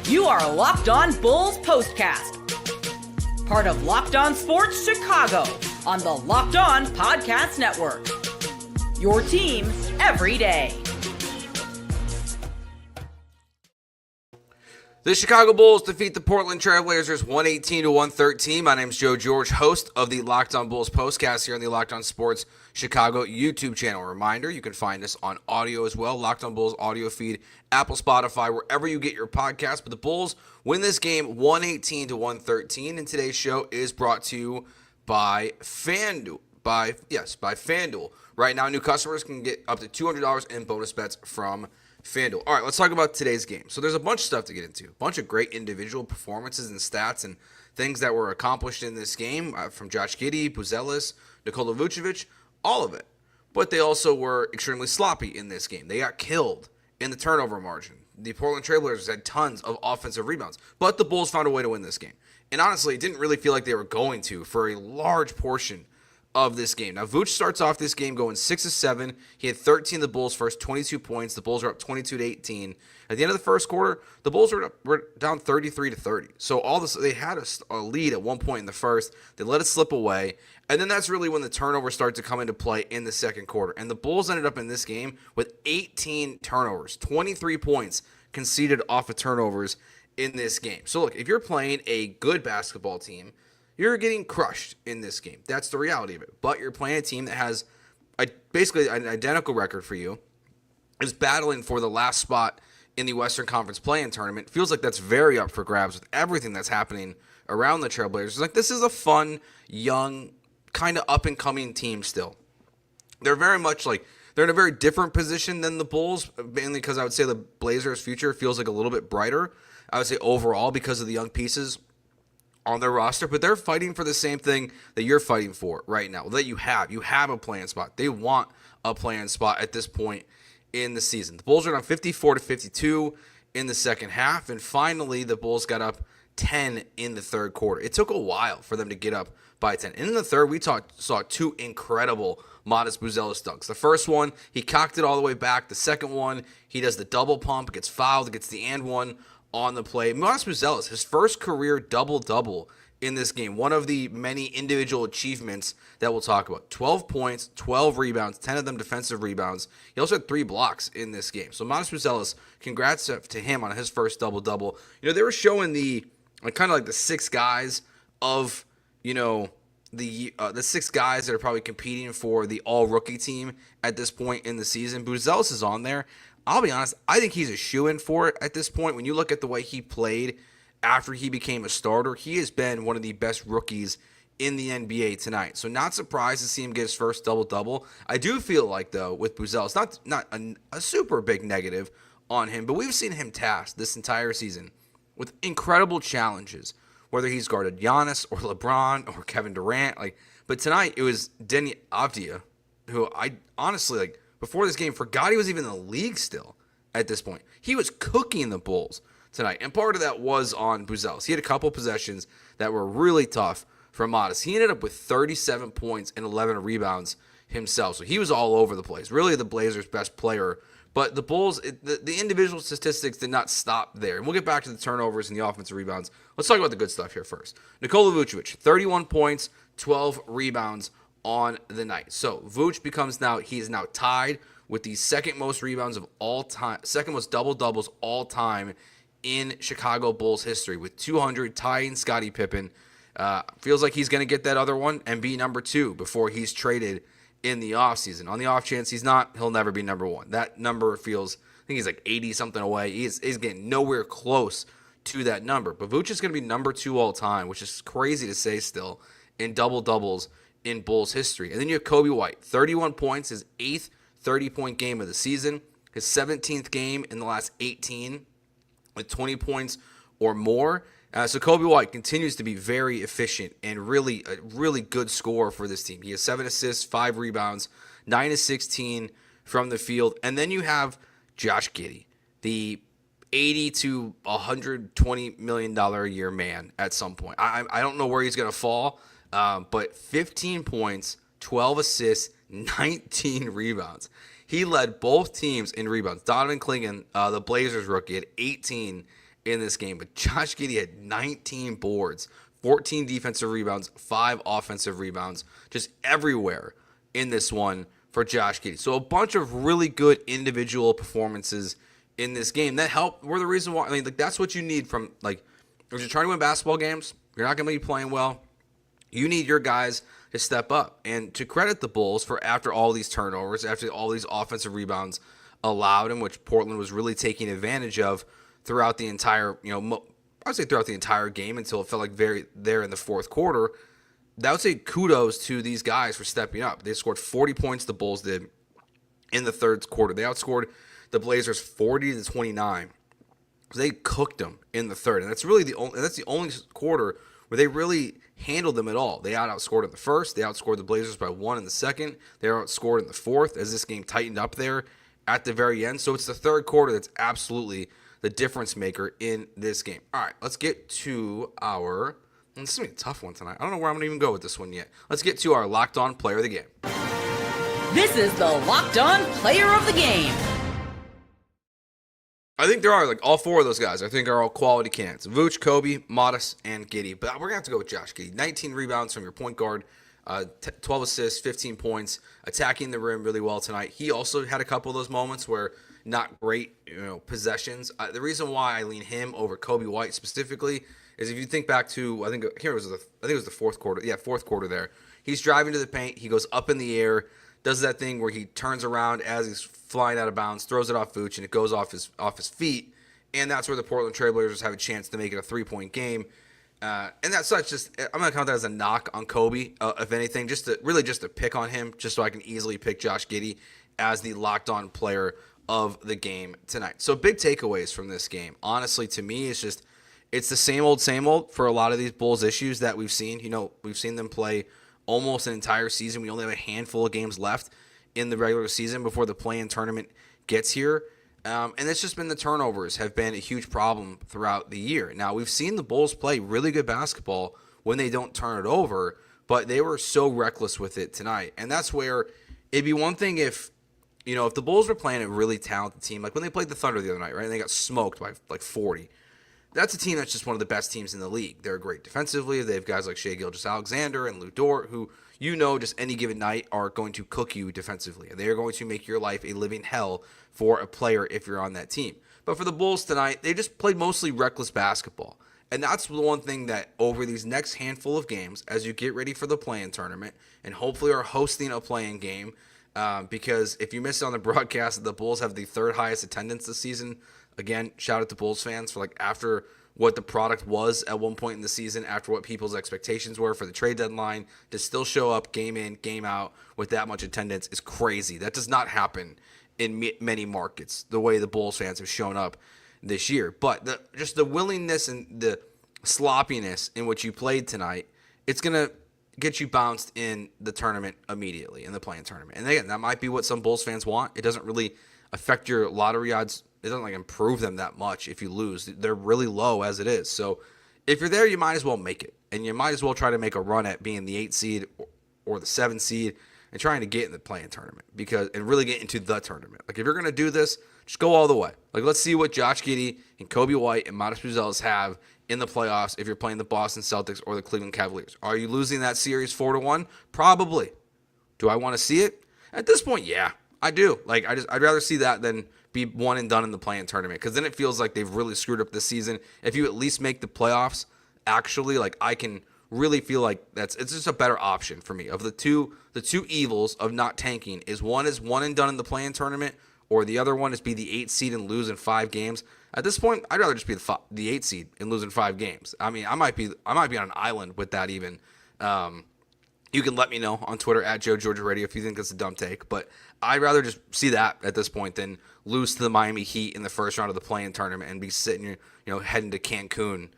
You are Locked On Bulls Postcast, part of Locked On Sports Chicago on the Locked On Podcast Network. Your team every day. The Chicago Bulls defeat the Portland Trailblazers 118-113. My name is Joe George, host of the Locked On Bulls Postcast here on the Locked On Sports Chicago YouTube channel. Reminder, you can find us on audio as well. Locked On Bulls audio feed, Apple, Spotify, wherever you get your podcasts. But the Bulls win this game 118-113. And today's show is brought to you by FanDuel. By FanDuel. Right now, new customers can get up to $200 in bonus bets from FanDuel. All right, let's talk about today's game. So there's a bunch of stuff to get into. A bunch of great individual performances and stats and things that were accomplished in this game from Josh Giddey, Vucevic, Nikola Vucevic, all of it. But they also were extremely sloppy in this game. They got killed in the turnover margin. The Portland Trailblazers had tons of offensive rebounds, but the Bulls found a way to win this game. And honestly, it didn't really feel like they were going to for a large portion of this game. Now, Vooch starts off this game going 6 of 7. He had 13 of the Bulls' first 22 points. The Bulls are up 22-18. At the end of the first quarter, the Bulls were down 33-30. So they had a lead at one point in the first. They let it slip away. And then that's really when the turnovers start to come into play in the second quarter. And the Bulls ended up in this game with 18 turnovers, 23 points conceded off of turnovers in this game. So look, if you're playing a good basketball team, you're getting crushed in this game. That's the reality of it. But you're playing a team that has basically an identical record for you, is battling for the last spot in the Western Conference play-in tournament. Feels like that's very up for grabs with everything that's happening around the Trailblazers. It's like, this is a fun, young, kind of up-and-coming team still. They're very much like, they're in a very different position than the Bulls, mainly because I would say the Blazers' future feels like a little bit brighter. I would say overall because of the young pieces on their roster, but they're fighting for the same thing that you're fighting for right now, that you have. You have a play-in spot. They want a play-in spot at this point in the season. The Bulls are down 54-52 in the second half, and finally the Bulls got up 10 in the third quarter. It took a while for them to get up by 10. And in the third, we saw two incredible Modest Buzelis dunks. The first one, he cocked it all the way back. The second one, he does the double pump, gets fouled, gets the and one on the play. Modest Buzelis, his first career double-double in this game. One of the many individual achievements that we'll talk about. 12 points, 12 rebounds, 10 of them defensive rebounds. He also had 3 blocks in this game. So Modest Buzelis, congrats to him on his first double-double. You know, they were showing the kind of like the 6 guys of, you know, the 6 guys that are probably competing for the all-rookie team at this point in the season. Buzelis is on there. I'll be honest, I think he's a shoo-in for it at this point. When you look at the way he played after he became a starter, he has been one of the best rookies in the NBA tonight. So not surprised to see him get his first double-double. I do feel like, though, with Buzelis, not a super big negative on him, but we've seen him tasked this entire season with incredible challenges, whether he's guarded Giannis or LeBron or Kevin Durant. But tonight it was Deni Avdija, who I honestly, before this game, forgot he was even in the league still at this point. He was cooking the Bulls tonight, and part of that was on Buzelis. He had a couple possessions that were really tough for Modest. He ended up with 37 points and 11 rebounds himself, so he was all over the place. Really the Blazers' best player, but the Bulls, the individual statistics did not stop there. And we'll get back to the turnovers and the offensive rebounds. Let's talk about the good stuff here first. Nikola Vucevic, 31 points, 12 rebounds on the night. So Vooch he is now tied with the second most rebounds of all time, second most double-doubles all time in Chicago Bulls history with 200, tying Scottie Pippen. Feels like he's going to get that other one and be number 2 before he's traded in the offseason. On the off chance he's not, he'll never be number 1. That number feels, I think he's like 80-something away. He's getting nowhere close to that number. But Vooch is going to be number 2 all time, which is crazy to say still, in double-doubles in Bulls history. And then you have Coby White, 31 points, his 8th 30-point game of the season, his 17th game in the last 18 with 20 points or more. So Coby White continues to be very efficient and a really good scorer for this team. He has 7 assists, 5 rebounds, 9 of 16 from the field. And then you have Josh Giddey, the $80 to $120 million a year man at some point. I don't know where he's going to fall, but 15 points, 12 assists, 19 rebounds. He led both teams in rebounds. Donovan Clingan, the Blazers rookie, at 18 in this game, but Josh Giddey had 19 boards, 14 defensive rebounds, 5 offensive rebounds, just everywhere in this one for Josh Giddey. So a bunch of really good individual performances in this game that were the reason why. I mean, like, that's what you need from, like, if you're trying to win basketball games, you're not going to be playing well. You need your guys to step up. And to credit the Bulls for after all these turnovers, after all these offensive rebounds allowed, in which Portland was really taking advantage of throughout the entire, I would say throughout the entire game until it felt like there in the fourth quarter. That would say kudos to these guys for stepping up. They scored 40 points, the Bulls did, in the third quarter. They outscored the Blazers 40-29. So they cooked them in the third. And that's really the only quarter where they really handled them at all. They outscored in the first. They outscored the Blazers by 1 in the second. They were outscored in the fourth as this game tightened up there at the very end. So it's the third quarter that's absolutely the difference maker in this game. All right, let's get to our... This is going to be a tough one tonight. I don't know where I'm going to even go with this one yet. Let's get to our Locked On Player of the Game. This is the Locked On Player of the Game. I think there are, like, all 4 of those guys, I think, are all quality candidates. Vooch, Coby, Modest, and Giddey. But we're going to have to go with Josh Giddey. 19 rebounds from your point guard, 12 assists, 15 points, attacking the rim really well tonight. He also had a couple of those moments where not great, possessions. The reason why I lean him over Coby White specifically is if you think back to, I think it was the fourth quarter. Yeah, fourth quarter there. He's driving to the paint. He goes up in the air, does that thing where he turns around as he's flying out of bounds, throws it off Vooch, and it goes off his feet. And that's where the Portland Trailblazers have a chance to make it a 3-point game. And that's such just, I'm going to count that as a knock on Coby, if anything, just to pick on him, just so I can easily pick Josh Giddey as the locked on player of the game tonight. So big takeaways from this game, honestly, to me, it's the same old for a lot of these Bulls issues that we've seen. We've seen them play almost an entire season. We only have a handful of games left in the regular season before the play-in tournament gets here. And it's just been the turnovers have been a huge problem throughout the year. Now, we've seen the Bulls play really good basketball when they don't turn it over, but they were so reckless with it tonight. And that's where it'd be one thing if the Bulls were playing a really talented team, like when they played the Thunder the other night, right? And they got smoked by like 40. That's a team that's just one of the best teams in the league. They're great defensively. They have guys like Shai Gilgeous-Alexander and Lou Dort who, just any given night are going to cook you defensively. And they are going to make your life a living hell for a player if you're on that team. But for the Bulls tonight, they just played mostly reckless basketball. And that's the one thing that over these next handful of games, as you get ready for the play-in tournament, and hopefully are hosting a play-in game, because if you missed it on the broadcast, the Bulls have the 3rd highest attendance this season. Again, shout out to Bulls fans for after what the product was at one point in the season, after what people's expectations were for the trade deadline, to still show up game in, game out with that much attendance is crazy. That does not happen in many markets the way the Bulls fans have shown up this year. But just the willingness and the sloppiness in which you played tonight, it's going to get you bounced in the tournament immediately, in the play-in tournament. And again, that might be what some Bulls fans want. It doesn't really affect your lottery odds. It doesn't improve them that much if you lose. They're really low as it is. So if you're there, you might as well make it. And you might as well try to make a run at being the 8 seed or the 7 seed and trying to get in the play-in tournament and really get into the tournament. If you're going to do this, just go all the way. Let's see what Josh Giddey and Coby White and Modest Buzelis have in the playoffs if you're playing the Boston Celtics or the Cleveland Cavaliers. Are you losing that series 4-1? Probably. Do I want to see it? At this point, yeah, I do. I'd rather see that than be one and done in the play-in tournament, because then it feels like they've really screwed up this season. If you at least make the playoffs, actually, I can really feel like it's just a better option for me. Of the two evils of not tanking is one and done in the play-in tournament, or the other one is be the 8 seed and lose in 5 games. At this point, I'd rather just be the 8 seed and lose in 5 games. I mean, I might be on an island with that even. You can let me know on Twitter at Joe Georgia Radio if you think that's a dumb take, but I'd rather just see that at this point than lose to the Miami Heat in the first round of the play-in tournament and be sitting, heading to Cancun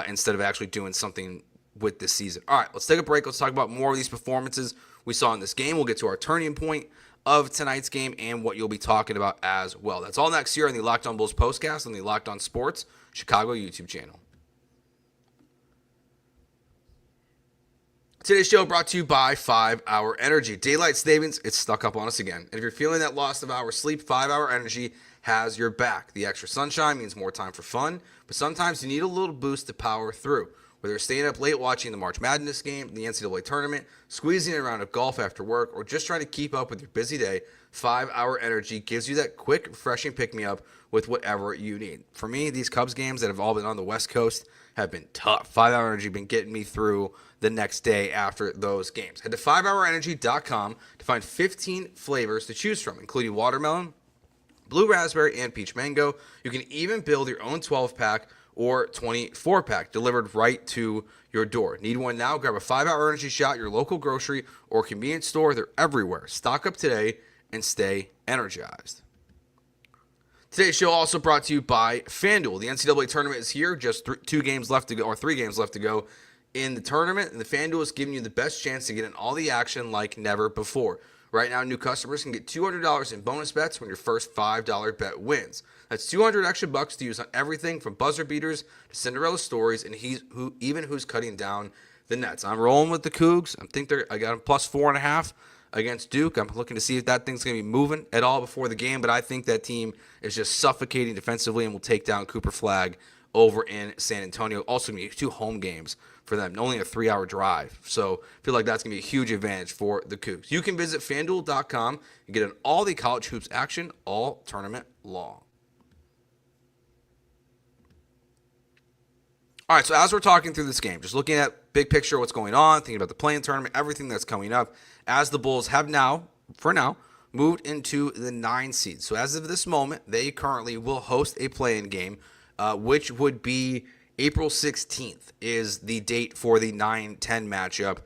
instead of actually doing something with this season. All right, let's take a break. Let's talk about more of these performances we saw in this game. We'll get to our turning point of tonight's game and what you'll be talking about as well. That's all next year on the Locked On Bulls postcast on the Locked On Sports Chicago YouTube channel. Today's show brought to you by 5 Hour Energy. Daylight savings, it's stuck up on us again. And if you're feeling that loss of hour sleep, 5 Hour Energy has your back. The extra sunshine means more time for fun, but sometimes you need a little boost to power through. Whether you're staying up late watching the March Madness game, the NCAA tournament, squeezing a round of golf after work, or just trying to keep up with your busy day, 5 Hour Energy gives you that quick, refreshing pick-me-up with whatever you need. For me, these Cubs games that have all been on the West Coast have been tough. 5 Hour Energy been getting me through the next day after those games. Head to 5hourenergy.com to find 15 flavors to choose from, including watermelon, blue raspberry, and peach mango. You can even build your own 12-pack or 24-pack delivered right to your door. Need one now? Grab a 5 Hour Energy shot at your local grocery or convenience store. They're everywhere. Stock up today and stay energized. Today's show also brought to you by FanDuel. The NCAA tournament is here. Just 3 games left to go in the tournament, and the FanDuel is giving you the best chance to get in all the action like never before. Right now, new customers can get $200 in bonus bets when your first $5 bet wins. That's 200 extra bucks to use on everything from buzzer beaters to Cinderella stories and who's cutting down the nets. I'm rolling with the Cougs. I got them plus 4.5 against Duke. I'm looking to see if that thing's going to be moving at all before the game, but I think that team is just suffocating defensively and will take down Cooper Flagg over in San Antonio. Also going to be 2 home games for them, only a 3-hour drive. So I feel like that's going to be a huge advantage for the Cougs. You can visit FanDuel.com and get in all the college hoops action all tournament long. All right, so as we're talking through this game, just looking at big picture, what's going on, thinking about the play-in tournament, everything that's coming up, as the Bulls have now, for now, moved into the 9 seed. So as of this moment, they currently will host a play-in game, which would be April 16th is the date for the 9-10 matchup.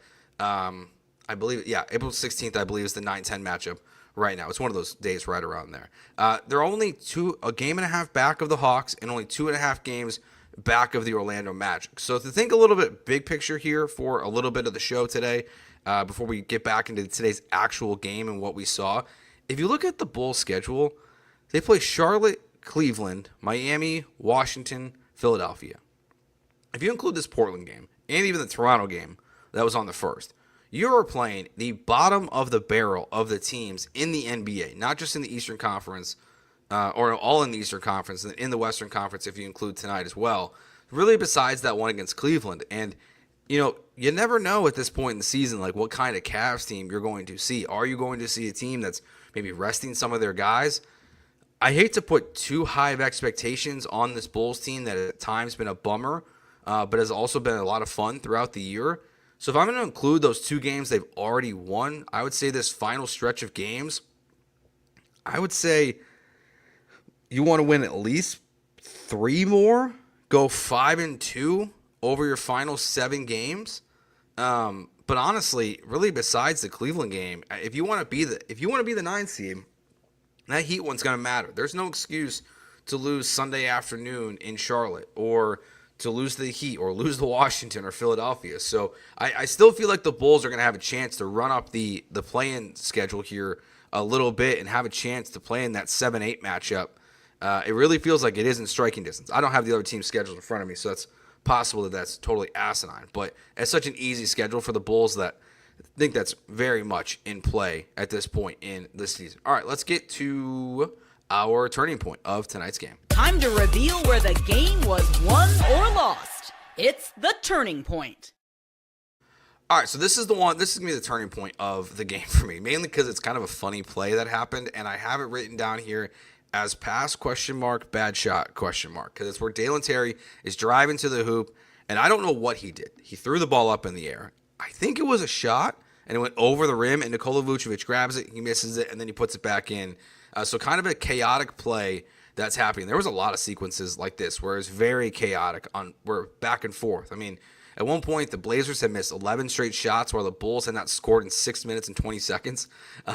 April 16th, I believe, is the 9-10 matchup right now. It's one of those days right around there. They're only a game and a half back of the Hawks and only 2.5 games back of the Orlando Magic. So to think a little bit big picture here for a little bit of the show today, before we get back into today's actual game and what we saw, if you look at the Bulls schedule, they play Charlotte, Cleveland, Miami, Washington, Philadelphia. If you include this Portland game and even the Toronto game that was on the first, you are playing the bottom of the barrel of the teams in the NBA, not just in the Eastern Conference, or all in the Eastern Conference, and in the Western Conference if you include tonight as well. Really besides that one against Cleveland. And, you never know at this point in the season, like what kind of Cavs team you're going to see. Are you going to see a team that's maybe resting some of their guys? I hate to put too high of expectations on this Bulls team that at times been a bummer, but has also been a lot of fun throughout the year. So if I'm going to include those 2 games they've already won, I would say this final stretch of games, I would say you want to win at least 3 more, go 5-2 over your final 7 games. But honestly, really besides the Cleveland game, if you want to be the 9 seed, that Heat one's going to matter. There's no excuse to lose Sunday afternoon in Charlotte or to lose the Heat or lose to Washington or Philadelphia. So I still feel like the Bulls are going to have a chance to run up the play-in schedule here a little bit and have a chance to play in that 7-8 matchup. It really feels like it is in striking distance. I don't have the other team's schedule in front of me, so it's possible that that's totally asinine. But it's such an easy schedule for the Bulls that I think that's very much in play at this point in the season. All right, let's get to our turning point of tonight's game. Time to reveal where the game was won or lost. It's the turning point. All right, so this is going to be the turning point of the game for me, mainly because it's kind of a funny play that happened, and I have it written down here as pass, ? Bad shot, ? Because it's where Dalen Terry is driving to the hoop, and I don't know what he did. He threw the ball up in the air. I think it was a shot, and it went over the rim, and Nikola Vucevic grabs it, he misses it, and then he puts it back in. So kind of a chaotic play that's happening. There was a lot of sequences like this where it's very chaotic. We're back and forth. I mean, at one point, the Blazers had missed 11 straight shots while the Bulls had not scored in 6 minutes and 20 seconds.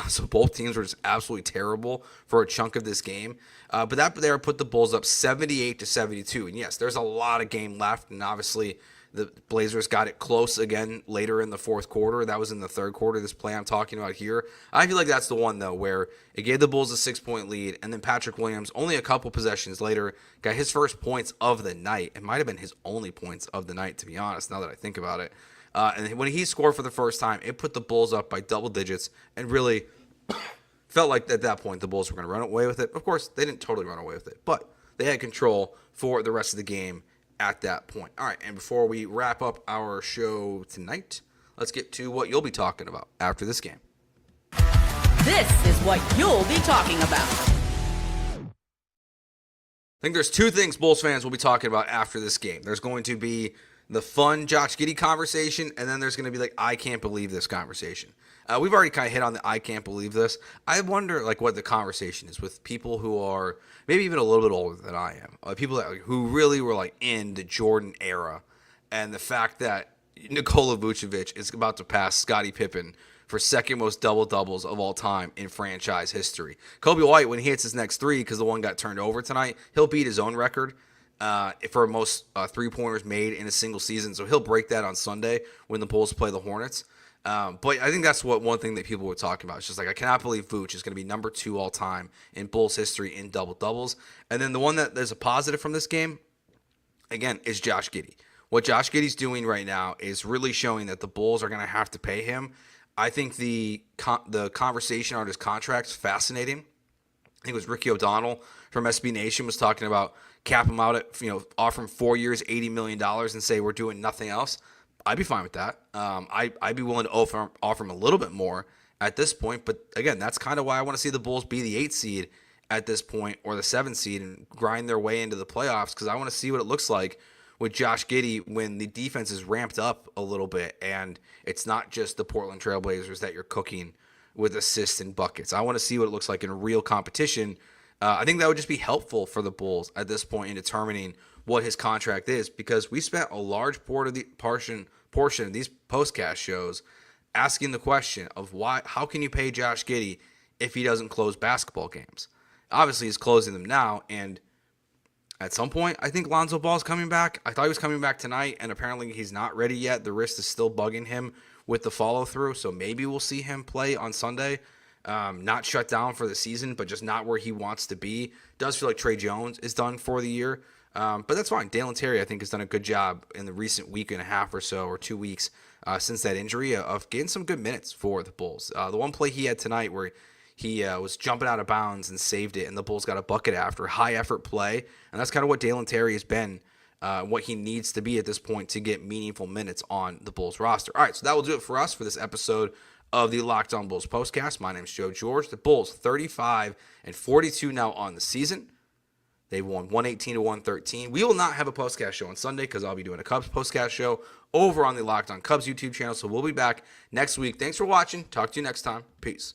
So both teams were just absolutely terrible for a chunk of this game. But that there put the Bulls up 78-72. And yes, there's a lot of game left. And obviously, the Blazers got it close again later in the fourth quarter. That was in the third quarter, this play I'm talking about here. I feel like that's the one, though, where it gave the Bulls a 6-point lead, and then Patrick Williams, only a couple possessions later, got his first points of the night. It might have been his only points of the night, to be honest, now that I think about it. And when he scored for the first time, it put the Bulls up by double digits and really felt like at that point the Bulls were going to run away with it. Of course, they didn't totally run away with it, but they had control for the rest of the game at that point. All right, and before we wrap up our show tonight, let's get to what you'll be talking about after this game. This is what you'll be talking about. I think there's two things Bulls fans will be talking about after this game. There's going to be the fun Josh Giddey conversation, and then there's going to be like, I can't believe this conversation. We've already kind of hit on the I can't believe this. I wonder like what the conversation is with people who are maybe even a little bit older than I am. People that who really were like in the Jordan era, and the fact that Nikola Vucevic is about to pass Scottie Pippen for second most double-doubles of all time in franchise history. Coby White, when he hits his next three, because the one got turned over tonight, he'll beat his own record for most three-pointers made in a single season. So he'll break that on Sunday when the Bulls play the Hornets. But I think that's one thing that people were talking about. It's just like, I cannot believe Vooch is going to be number 2 all time in Bulls history in double-doubles. And then the one that there's a positive from this game, again, is Josh Giddey. What Josh Giddey's doing right now is really showing that the Bulls are going to have to pay him. I think the conversation on his contract is fascinating. I think it was Ricky O'Donnell from SB Nation was talking about cap him out at, offer him 4 years, $80 million and say we're doing nothing else. I'd be fine with that. I'd be willing to offer him a little bit more at this point. But again, that's kind of why I want to see the Bulls be the 8th seed at this point or the 7th seed and grind their way into the playoffs, because I want to see what it looks like with Josh Giddey when the defense is ramped up a little bit and it's not just the Portland Trailblazers that you're cooking with assists and buckets. I want to see what it looks like in a real competition. I think that would just be helpful for the Bulls at this point in determining what his contract is, because we spent a large portion of these postcast shows asking the question of how can you pay Josh Giddey if he doesn't close basketball games? Obviously, he's closing them now, and at some point, I think Lonzo Ball's coming back. I thought he was coming back tonight, and apparently he's not ready yet. The wrist is still bugging him with the follow-through, so maybe we'll see him play on Sunday. Not shut down for the season, but just not where he wants to be. Does feel like Trey Jones is done for the year, but that's fine. Dalen Terry, I think, has done a good job in the recent week and a half or so, or 2 weeks since that injury, of getting some good minutes for the Bulls. The one play he had tonight where he was jumping out of bounds and saved it, and the Bulls got a bucket after. High-effort play, and that's kind of what Dalen Terry has been, what he needs to be at this point to get meaningful minutes on the Bulls roster. All right, so that will do it for us for this episode of the Locked On Bulls postcast. My name is Joe George. The Bulls 35-42 now on the season. They've won 118-113. We will not have a postcast show on Sunday because I'll be doing a Cubs postcast show over on the Locked On Cubs YouTube channel, so we'll be back next week. Thanks for watching. Talk to you next time. Peace.